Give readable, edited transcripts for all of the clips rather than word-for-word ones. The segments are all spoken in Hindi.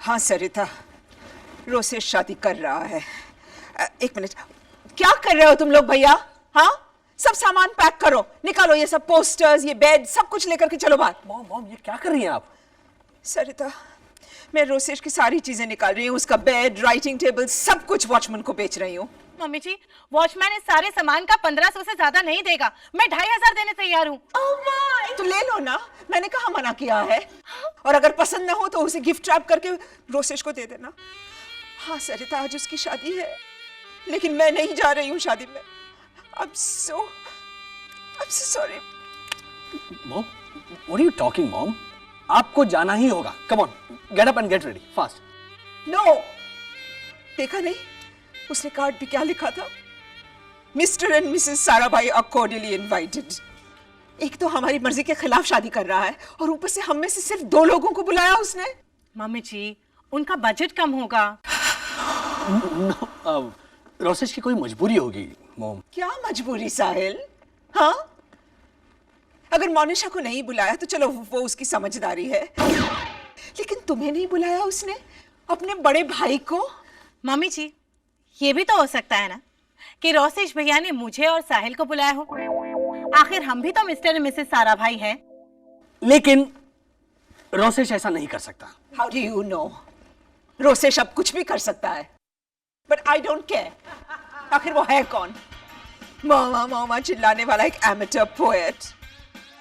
हाँ सरिता, रोसेश शादी कर रहा है। एक मिनट, क्या कर रहे हो तुम लोग भैया? हाँ, सब सामान पैक करो, निकालो ये सब पोस्टर्स, ये बेड, सब कुछ लेकर के चलो बाहर। मॉम ये क्या कर रही हैं आप? सरिता, मैं रोसेश की सारी चीजें निकाल रही हूँ, उसका बेड, राइटिंग टेबल, सब कुछ वॉचमैन को बेच रही हूँ। मम्मी जी, वॉचमैन इस सारे सामान का 1500 से ज्यादा नहीं देगा। मैं 2500 देने तैयार हूँ। तो ले लो ना, मैंने कहा मना किया है। और अगर पसंद ना हो तो उसे गिफ्ट रैप करके रोसेश को दे देना। हाँ सरिता, आज उसकी शादी है, लेकिन मैं नहीं जा रही हूँ शादी में। I'm so sorry. Mom, what are you talking, mom? आपको जाना ही होगा। Come on, get up and get ready, fast. No, देखा नहीं उसने कार्ड पे क्या लिखा था? Mister and missus Sarabhai are cordially invited. एक तो हमारी मर्जी के खिलाफ शादी कर रहा है और ऊपर से हम में से सिर्फ 2 लोगों को बुलाया उसने। मम्मी जी, उनका बजट कम होगा। No, रोसेश की कोई मजबूरी होगी मॉम। क्या मजबूरी साहिल? हाँ, अगर मोनिशा को नहीं बुलाया तो चलो वो उसकी समझदारी है, लेकिन तुम्हें नहीं बुलाया उसने, अपने बड़े भाई को। मम्मी जी, ये भी तो हो सकता है ना कि रोसेश भैया ने मुझे और साहिल को बुलाया हो। आखिर हम भी तो मिस्टर एंड मिसेस साराभाई हैं। लेकिन रोसेश ऐसा नहीं कर सकता। How do you know? Rosesh अब कुछ भी कर सकता है, but I don't care. आखिर वो है कौन? मामा मामा चिल्लाने वाला एक एमेटर पोएट।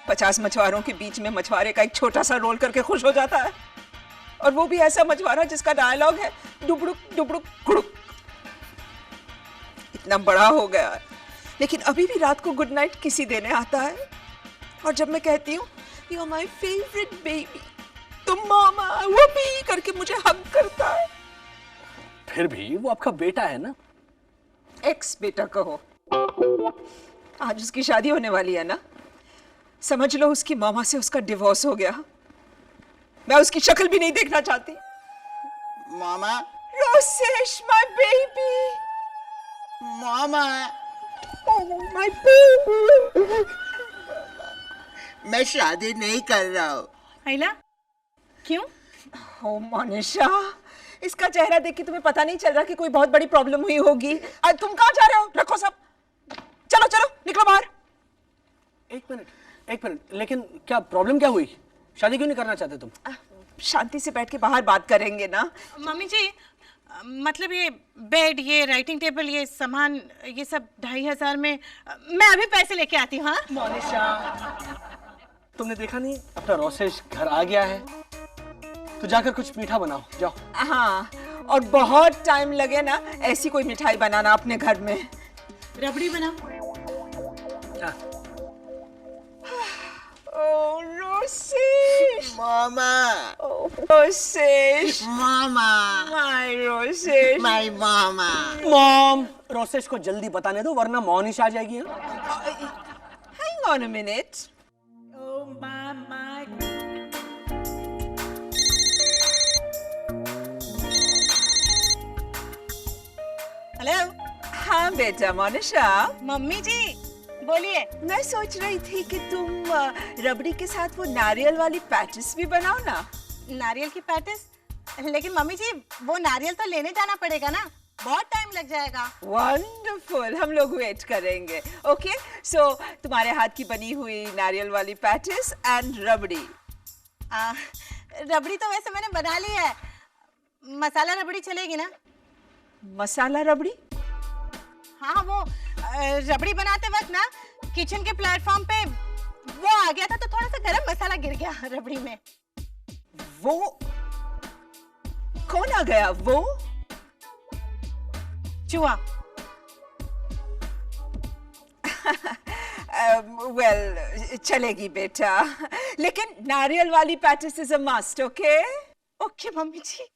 50 मछुआरों के बीच में मछुआरे का एक छोटा सा रोल करके खुश हो जाता है, और वो भी ऐसा मछुआरा जिसका डायलॉग है डुबड़ुक डुबड़ुक गुड़ुक। इतना बड़ा हो गया है, लेकिन अभी भी रात को गुड नाइट किसी देने आता है, और जब मैं कहती हूँ you are my favourite baby, तो मामा वो भी करके मुझे हग करता है। फिर भी वो आपका बेटा है ना? एक्स बेटा कहो। आज उसकी शादी होने वाली है ना, समझ लो उसकी मामा से उसका डिवोर्स हो गया। मैं उसकी शक्ल भी नहीं देखना चाहती। Mama, Rosesh my baby, mama, oh my baby. मैं शादी नहीं कर रहा हूँ। आइला, क्यों? ओह मोनिशा, इसका चेहरा देख के तुम्हें पता नहीं चल रहा कि कोई बहुत बड़ी प्रॉब्लम हुई होगी। आज तुम कहाँ जा रहे हो? रखो सब, चलो चलो निकलो बाहर। एक मिनट, लेकिन क्या प्रॉब्लम क्या हुई? शादी क्यों नहीं करना चाहते तुम? शांति से बैठ के बाहर बात करेंगे ना। मम्मी जी, मतलब ये बेड, ये राइटिंग टेबल, ये सामान, ये सब 2500 में मैं अभी पैसे लेके आती हूँ। हाँ मोनिशा, तुमने देखा नहीं अपना रोसेश घर आ गया है, तो जाकर कुछ मीठा बनाओ, जाओ। हाँ, और बहुत टाइम लगे ना ऐसी कोई मिठाई बनाना अपने घर में। रबड़ी बनाओ। Oh Rosesh, mama, Rosesh, mama, my Rosesh, my mama. Mom, Rosesh को जल्दी बताने दो वरना मोनिशा आ जाएगी। Hang on a minute. Hello. हाँ बेटा मोनिशा, मम्मी जी बोलिए। मैं सोच रही थी कि तुम रबड़ी के साथ वो नारियल वाली पैटिस भी बनाओ ना। नारियल की पैटिस? लेकिन मम्मी जी, वो नारियल तो लेने जाना पड़ेगा ना, बहुत टाइम लग जाएगा। वंडरफुल, हम लोग वेट करेंगे। ओके, सो तुम्हारे हाथ की बनी हुई नारियल वाली पैटिस एंड रबड़ी। रबड़ी तो वैसे मैंने बना ली है, मसाला रबड़ी चलेगी ना? मसाला रबड़ी? हाँ, वो रबड़ी बनाते वक्त ना किचन के प्लेटफॉर्म पे वो आ गया था, तो थोड़ा सा गरम मसाला गिर गया रबड़ी में। वो कौन आ गया? वो चूहा। वेल चलेगी बेटा, लेकिन नारियल वाली patties is a must. Okay okay mummy ji.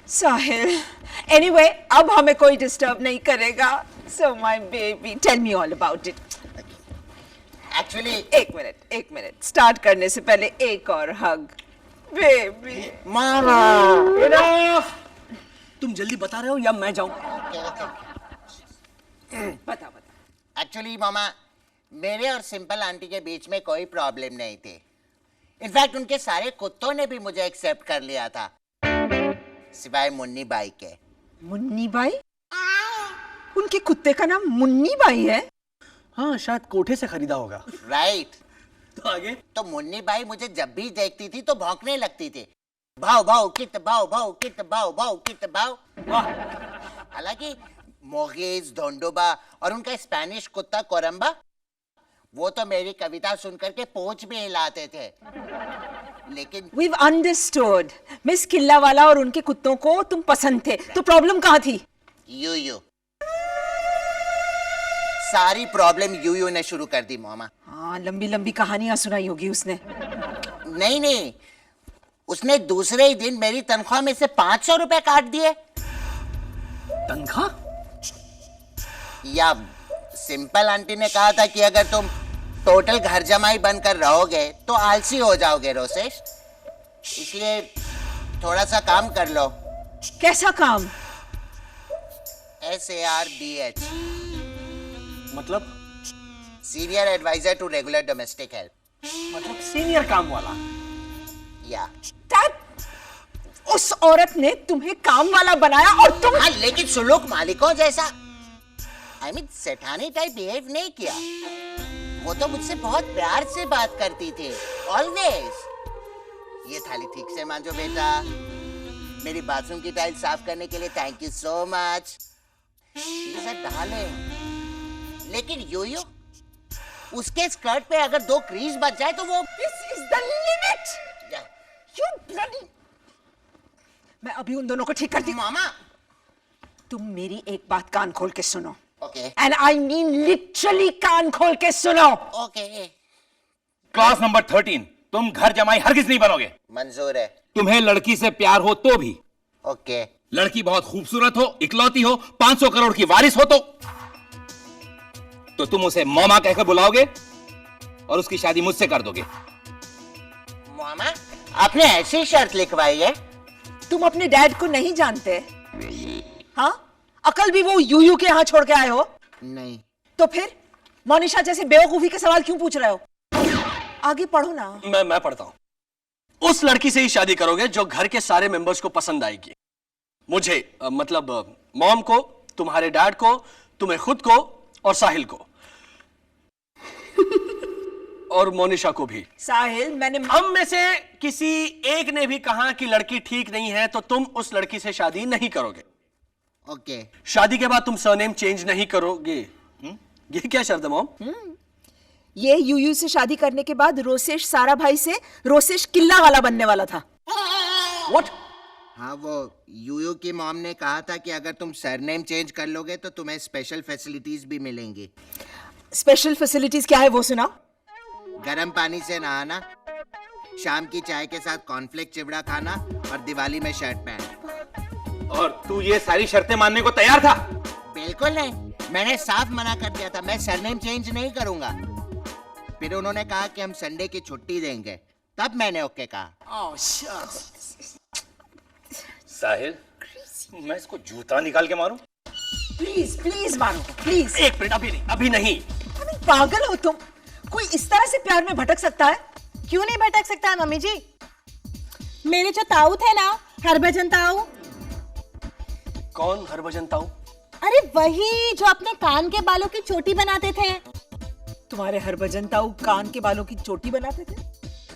Sahil, anyway अब हमें कोई डिस्टर्ब नहीं करेगा। So my baby, tell me all about it. Actually एक मिनट, स्टार्ट करने से पहले एक और हग बेबी। मामा, तुम जल्दी बता रहे हो या मैं जाऊं? बता। एक्चुअली मामा, मेरे और सिंपल आंटी के बीच में कोई प्रॉब्लम नहीं थी। इनफैक्ट उनके सारे कुत्तों ने भी मुझे एक्सेप्ट कर लिया था। सिवाय मुन्नी बाई के। मुन्नी बाई? उनके कुत्ते का नाम मुन्नी बाई है? हाँ, शायद कोठे से खरीदा होगा। राइट। तो आगे? तो मुन्नी बाई मुझे जब भी देखती थी तो भौंकने लगती थी, भाव भाव कित भाव भाव कित भाव भाव कित भाव। वाह। हालांकि मोगेज, धोंडोबा और उनका स्पेनिश कुत्ता कोरम्बा, वो तो मेरी कविता सुनकर के पोंछ भी हिलाते थे। लेकिन We've understood. मिस किल्लावाला और उनके कुत्तों को तुम पसंद थे, तो प्रॉब्लम कहाँ थी? यूयू, सारी प्रॉब्लम यूयू ने शुरू कर दी मामा। हाँ, लंबी लंबी कहानियां सुनाई होगी उसने। नहीं, उसने दूसरे ही दिन मेरी तनख्वाह में से 500 रुपए काट दिए। तनख्वाह? या सिंपल आंटी ने कहा था कि अगर तुम टोटल घर जमाई बनकर रहोगे तो आलसी हो जाओगे रोसेश, इसलिए थोड़ा सा काम कर लो। कैसा काम? SARDH, मतलब? Senior advisor to regular domestic help. मतलब सीनियर काम वाला? या उस औरत ने तुम्हें काम वाला बनाया और तुम? हाँ, लेकिन सुलूक मालिकों जैसा, I mean, Sethani type behave नहीं किया। वो तो मुझसे बहुत प्यार से बात करती थी, ऑलवेज। ये थाली ठीक से मांजो बेटा, मेरी बाथरूम की टाइल साफ करने के लिए थैंक यू सो मच, ये सब डाले। लेकिन यूयू, उसके स्कर्ट पे अगर 2 क्रीज बच जाए तो वो This is the limit. You bloody... मैं अभी उन दोनों को ठीक करती हूँ। मामा। तुम मेरी एक बात कान खोल के सुनो। Okay. And I mean literally कान खोल के सुनो। ओके। क्लास नंबर 13, तुम घर जमाई हरगिज नहीं बनोगे। मंजूर है। तुम्हें लड़की से प्यार हो तो भी। ओके। लड़की बहुत खूबसूरत हो, इकलौती हो, 500 करोड़ की वारिस हो तो तुम उसे मोमा कहकर बुलाओगे और उसकी शादी मुझसे कर दोगे। मामा, आपने ऐसी शर्त लिखवाई है? तुम अपने डैड को नहीं जानते? हाँ, अकल भी वो यूयू के यहाँ छोड़ के आए हो? नहीं। तो फिर मोनिशा जैसे बेवकूफी के सवाल क्यों पूछ रहे हो? आगे पढ़ो ना। मैं पढ़ता हूं। उस लड़की से ही शादी करोगे जो घर के सारे मेंबर्स को पसंद आएगी। मुझे मतलब मॉम को, तुम्हारे डैड को, तुम्हें खुद को और साहिल को और मोनिशा को भी। साहिल, मैंने हम में से किसी एक ने भी कहा कि लड़की ठीक नहीं है तो तुम उस लड़की से शादी नहीं करोगे। ओके। शादी के बाद तुम सरनेम चेंज नहीं करोगे। ये क्या शर्त है मॉम? ये यूयू से शादी करने के बाद रोसेश सारा भाई से रोसेश किल्ला वाला बनने वाला था। What? हाँ, वो यूयू की मॉम ने कहा था कि अगर तुम सरनेम चेंज कर लोगे तो तुम्हें स्पेशल फैसिलिटीज भी मिलेंगी। स्पेशल फैसिलिटीज क्या है वो सुनाओ। गर्म पानी से नहाना, शाम की चाय के साथ कॉर्नफ्लेक्स चिवड़ा खाना और दिवाली में शर्ट पहनना। और तू ये सारी शर्तें मानने को तैयार था? बिल्कुल नहीं, मैंने साफ मना कर दिया था, मैं सरनेम चेंज नहीं करूंगा। फिर उन्होंने कहा कि हम संडे की छुट्टी देंगे, तब मैंने ओके कहा। साहिल, मैं इसको जूता निकाल के मारूं? प्लीज प्लीज मारो प्लीज। एक मिनट, अभी नहीं। पागल हो तुम? कोई इस तरह से प्यार में भटक सकता है? क्यों नहीं भटक सकता है मम्मी जी? मेरे जो ताऊ थे ना, हरभजन ताऊ। कौन हरभजन ताऊ? अरे वही जो अपने कान के बालों की चोटी बनाते थे। तुम्हारे हरभजन ताऊ कान के बालों की चोटी बनाते थे?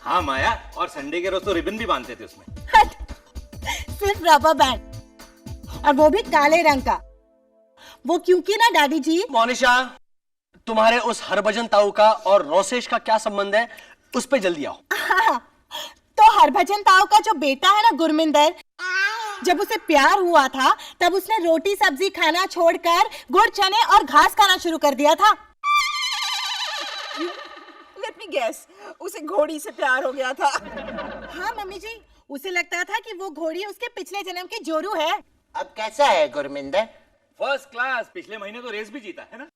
हाँ माया, और संडे के रोज तो रिबन भी बांधते थे उसमें। हट, सिर्फ रबर बैंड, और वो भी काले रंग का। वो क्योंकि ना दादी जी। मोनिशा, तुम्हारे उस हरभजन ताऊ का और रोसेश का क्या संबंध है, उस पे जल्दी आओ। तो हरभजन ताऊ का जो बेटा है ना गुरमिंदर, जब उसे प्यार हुआ था तब उसने रोटी सब्जी खाना छोड़कर गुड़ चने और घास खाना शुरू कर दिया था। Let me guess, उसे घोड़ी से प्यार हो गया था। हाँ मम्मी जी, उसे लगता था कि वो घोड़ी उसके पिछले जन्म की जोरू है। अब कैसा है गुरमिंदर? फर्स्ट क्लास, पिछले महीने तो रेस भी जीता है ना।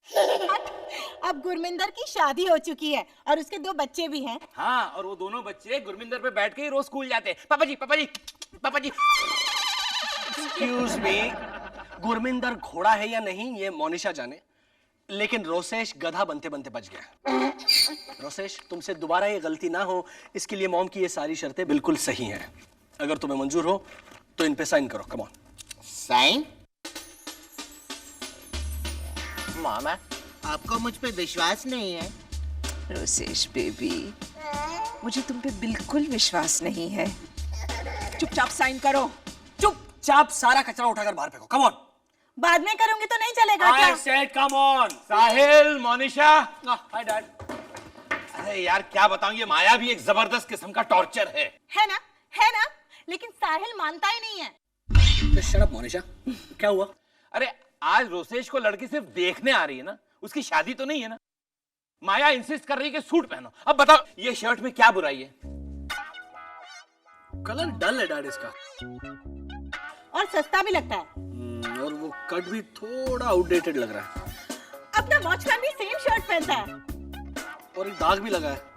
अब गुरमिंदर की शादी हो चुकी है और उसके 2 बच्चे भी हैं। हाँ, और वो दोनों बच्चे गुरमिंदर पे बैठ के ही रोज स्कूल जाते हैं। पापा जी, पापा जी, पापा जी। एक्सक्यूज मी, गुरमिंदर घोड़ा है या नहीं ये मोनिशा जाने, लेकिन रोसेश गधा बनते बनते बच गया। रोसेश, तुमसे दोबारा ये गलती ना हो, इसके लिए मॉम की ये सारी शर्तें बिल्कुल सही हैं। अगर तुम्हें मंजूर हो तो इन पे साइन करो, कम ऑन। साइन? मामा, आपको मुझ पे विश्वास नहीं है? रोसेश बेबी, मुझे तुम पे बिल्कुल विश्वास नहीं है। चुपचाप साइन करो। चुपचाप सारा कचरा उठाकर बाहर फेंको, कम ऑन। बाद में करूंगी तो नहीं चलेगा I क्या? said come on. Sahil, Monisha. Hi dad. अरे यार क्या बताऊं, ये माया भी एक जबरदस्त किस्म का टॉर्चर है। है ना, लेकिन साहिल मानता ही नहीं है। शट अप मोनिशा, क्या हुआ? अरे आज रोसेश को लड़की सिर्फ देखने आ रही है ना, उसकी शादी तो नहीं है ना। माया इंसिस्ट कर रही है कि सूट पहनो। अब बताओ ये शर्ट में क्या बुराई है? कलर डल है डैड इसका, और सस्ता भी लगता है। और वो कट भी थोड़ा आउटडेटेड लग रहा है, अपना वॉचमैन भी सेम शर्ट पहनता है। और एक दाग भी लगा है।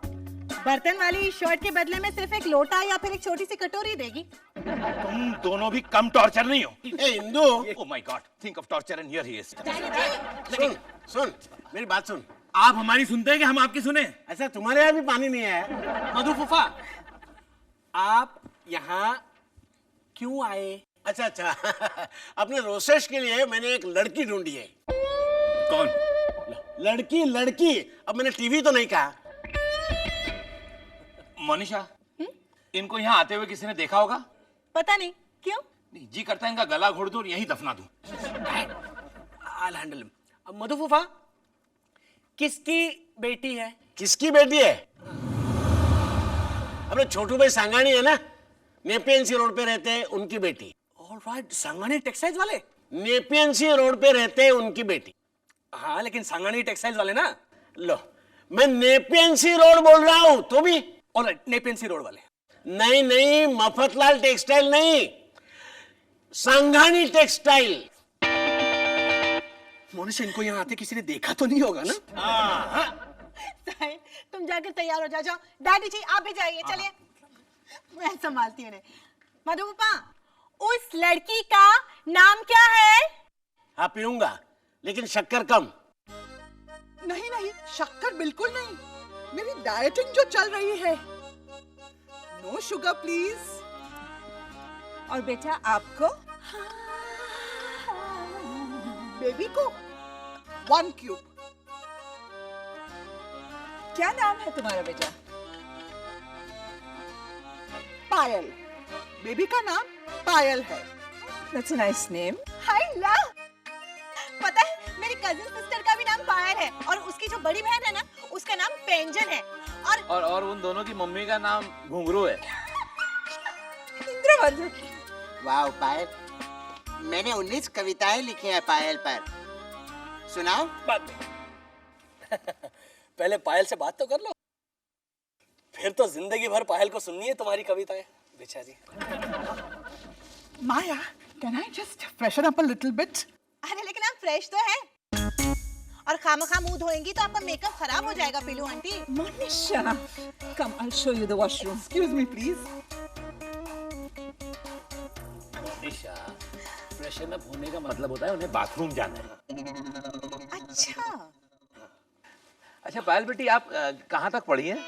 बर्तन वाली शर्ट के बदले में सिर्फ एक लोटा या फिर एक छोटी सी कटोरी देगी। तुम दोनों भी कम टॉर्चर नहीं हो। ए Indu, oh my god, think of torture and here he is. सुन सुन मेरी बात सुन। आप हमारी सुनते हैं कि हम आपकी सुने? ऐसा तुम्हारे यहाँ भी पानी नहीं है? मधु फूफा, आप यहाँ क्यों आए? अच्छा अच्छा अपने रोसेश के लिए मैंने एक लड़की ढूंढी है। कौन? लड़की। अब मैंने टीवी तो नहीं कहा। मोनिशा, इनको यहाँ आते हुए किसी ने देखा होगा? पता नहीं क्यों। नहीं, जी करता है इनका गला घोट दूं और यहीं दफना दूं। I'll handle him. अब मधु फूफा, किसकी बेटी है? किसकी बेटी है? अपने छोटू भाई सांगानी है ना, नेपियनसी रोड पे रहते हैं, उनकी बेटी। ऑलराइट, सांगानी टेक्सटाइल्स वाले? नेपियनसी रोड पे रहते हैं, उनकी बेटी। हाँ, लेकिन सांगानी टेक्सटाइल्स वाले ना। लो, मैं नेपियनसी रोड बोल रहा हूं, तो भी ऑलराइट, नेपियनसी रोड वाले। नहीं, मफतलाल टेक्सटाइल नहीं, सांगानी टेक्सटाइल। मोनिशा, इनको यहाँ आते किसी ने देखा तो नहीं होगा ना? साहिल, तुम जाकर तैयार हो जाओ। डैडी जी आप भी जाइए, चलिए मैं संभालती हूँ। मधु पापा, उस लड़की का नाम क्या है? हाँ पीऊंगा, लेकिन शक्कर कम। नहीं, शक्कर बिल्कुल नहीं। मेरी डाइटिंग जो चल रही है। No sugar please. और बेटा आपको? बेबी को 1 क्यूब। क्या नाम है तुम्हारा बेटा? पायल। बेबी का नाम पायल है। That's a nice name. हाय ला, पता है मेरी कजिन सिस्टर का भी नाम पायल है, और उसकी जो बड़ी बहन है ना, उसका नाम पेंजन है। और उन दोनों की मम्मी का नाम घुंघरू है। इंद्रवज्र। वाह पायल, मैंने 19 कविताएं लिखी हैं पायल पर। सुनाओ? बात में पहले पायल से बात तो कर लो, फिर तो जिंदगी भर पायल को सुननी है तुम्हारी कविताएं, बेचारी। Maya, can I just freshen up a little bit? अरे लेकिन आप फ्रेश तो हैं, और खामखा मुंह धोएंगी तो आपका मेकअप खराब हो जाएगा पिलू aunty. Monisha, come, I'll show you the washroom. Excuse me, please. Monisha, freshen up होने का मतलब होता है उन्हें बाथरूम जाना है। अच्छा पायल बेटी, आप कहाँ तक पढ़ी हैं?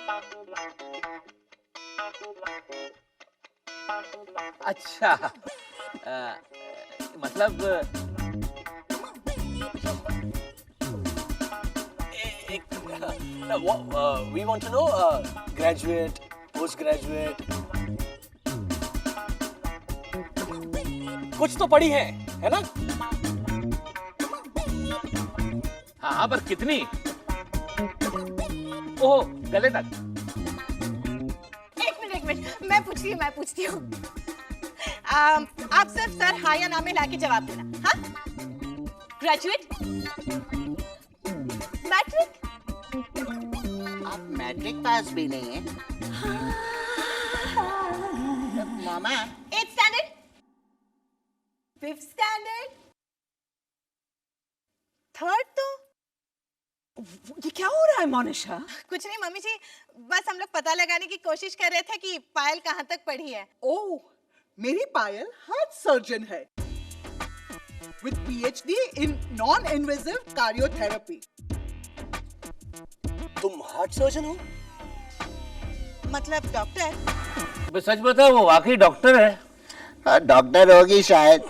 अच्छा, मतलब we want to know graduate, post graduate, कुछ तो पढ़ी है ना? हाँ, पर कितनी? ओह, गले तक। एक मिनट, मैं पूछती हूँ। आप सिर्फ सर हाँ या ना में लाके जवाब देना। हाँ? ग्रेजुएट? मैट्रिक? आप मैट्रिक पास भी नहीं है? मामा, 8th standard? 5th standard? 3rd तो? ये क्या हो रहा है मोनिशा? कुछ नहीं मम्मी जी, बस हम लोग पता लगाने की कोशिश कर रहे थे कि पायल कहाँ तक पढ़ी है। ओह, मेरी पायल हार्ट सर्जन है with PhD in non-invasive cardiotherapy. तुम हार्ट सर्जन हो? मतलब डॉक्टर? सच बताओ, वो वाकई डॉक्टर है। डॉक्टर होगी शायद,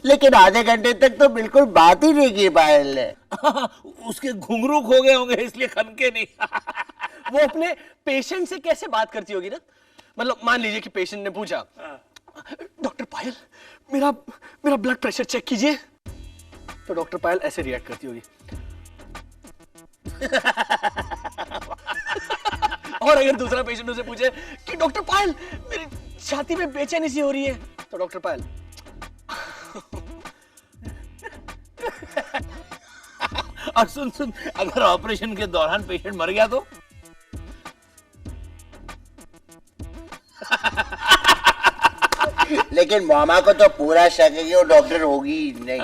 लेकिन आधे घंटे तक तो बिल्कुल बात ही नहीं की पायल ने। उसके घुंघरू खो गए होंगे इसलिए खनके नहीं। वो अपने पेशेंट से कैसे बात करती होगी ना? मतलब मान लीजिए कि पेशेंट ने पूछा, डॉक्टर पायल मेरा मेरा ब्लड प्रेशर चेक कीजिए, तो डॉक्टर पायल ऐसे रिएक्ट करती होगी। और अगर दूसरा पेशेंट उसे पूछे कि डॉक्टर पायल मेरी छाती में बेचैनी सी हो रही है, तो डॉक्टर पायल और सुन अगर ऑपरेशन के दौरान पेशेंट मर गया तो? लेकिन मामा को तो पूरा शक है कि वो डॉक्टर होगी ही नहीं।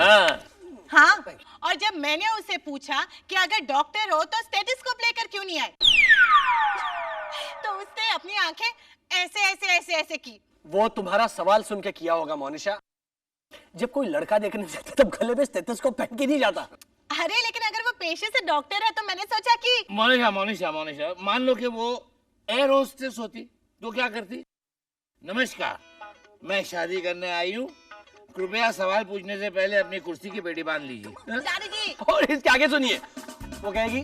हाँ, और जब मैंने उसे पूछा कि अगर डॉक्टर हो तो स्टेथोस्कोप लेकर क्यों नहीं आए, तो उसने अपनी आंखें ऐसे ऐसे ऐसे ऐसे की। वो तुम्हारा सवाल सुन के किया होगा मोनिशा। जब कोई लड़का देखने जाता तब गले में स्टेथोस्कोप पहन के नहीं जाता। अरे लेकिन अगर वो पेशे से डॉक्टर है तो मैंने सोचा कि मोनिशा मान लो कि वो एयर होस्टेस होती तो क्या करती? नमस्कार, मैं शादी करने आई हूँ, कृपया सवाल पूछने से पहले अपनी कुर्सी की पेटी बांध लीजिए। दादी जी, और इसके आगे सुनिए, वो कहेगी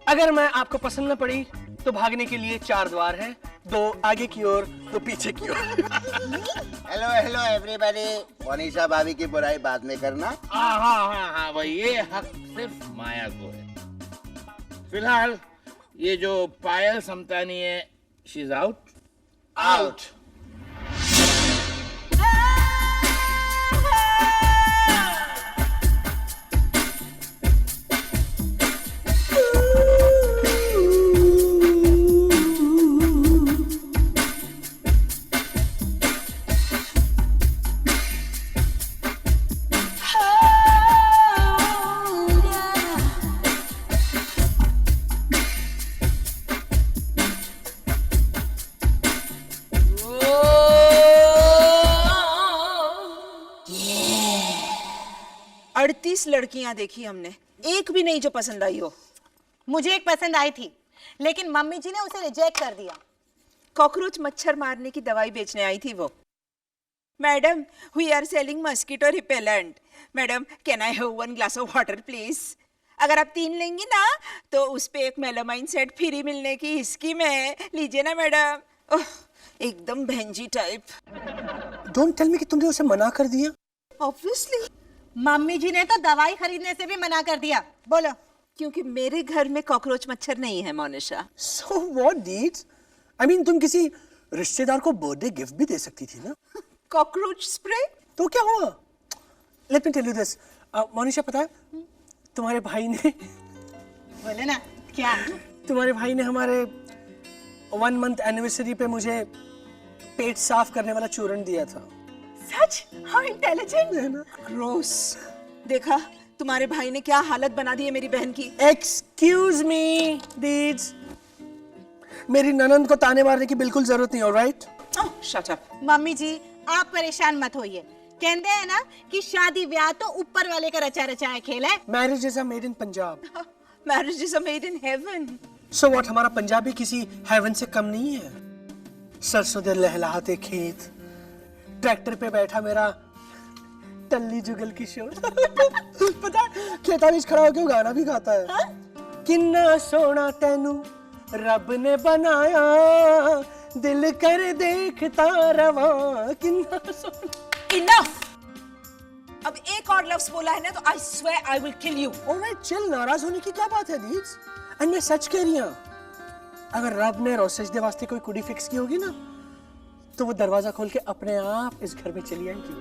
अगर मैं आपको पसंद न पड़ी तो भागने के लिए 4 द्वार हैं, 2 आगे की ओर 2 पीछे की ओर। हेलो एवरीबॉडी, मोनिशा भाभी की बुराई बाद में करना। हाँ भाई, ये हक सिर्फ माया को है। फिलहाल ये जो पायल समतानी है, शी इज आउट। लड़कियां देखी हमने, एक भी नहीं जो पसंद आई हो। मुझे एक पसंद आई थी, लेकिन मम्मी जी ने उसे रिजेक्ट कर दिया। कॉकरोच मच्छर मारने की दवाई बेचने आई थी वो। Madam, we are selling mosquito repellent. Madam, can I have 1 glass of water please? अगर आप 3 लेंगी ना तो उस पे एक मेलामाइन सेट फ्री मिलने की स्कीम है, लीजिए ना मैडम। ओह, एकदम भैंजी टाइप। डोंट टेल मी कि तुमने उसे मना कर दिया। ऑब्वियसली मम्मी जी ने तो दवाई खरीदने से भी मना कर दिया। बोलो। क्योंकि मेरे घर में कॉकरोच मच्छर नहीं है Monisha. So what deeds? I mean, तुम किसी रिश्तेदार को बर्थडे गिफ्ट भी दे सकती थी ना। Cockroach spray? तो क्या हुआ? Let me tell you this. Monisha, पता है तुम्हारे भाई ने बोले ना क्या? तुम्हारे भाई ने हमारे 1 month एनिवर्सरी पे मुझे पेट साफ करने वाला चूर्ण दिया था। सच? हाउ इंटेलिजेंट है ना। ग्रोस। देखा तुम्हारे भाई ने क्या हालत बना दी है मेरी बहन की। एक्सक्यूज मी डीड्स, मेरी ननंद को ताने मारने की बिल्कुल जरूरत नहीं, ऑलराइट? Shut up. मम्मी जी आप परेशान मत होइए, कहते हैं ना कि शादी ब्याह तो ऊपर वाले का रचा रचाया खेल है। Marriage is a made in Punjab. Marriage is a made in heaven. So what, हमारा पंजाबी किसी हेवन से कम नहीं है? सरसों दे लहलहाते खेत, ट्रैक्टर पे बैठा मेरा टल्ली जुगल किशोर। पता है खेता बीच खड़ा होकर गाना भी गाता है। किन्ना सोना तेनू रब ने बनाया, दिल कर देखता रवा, किन्ना सोना। इनफ। अब एक और लफ्ज बोला है ना तो I swear I will kill you. ओ मैं चिल, नाराज होने की क्या बात है दीज? एंड मैं सच कह रही हूं, अगर रब ने रोसेज दे वास्ते कोई कुड़ी फिक्स की होगी ना तो वो दरवाजा खोल के अपने आप इस घर में चली आएगी।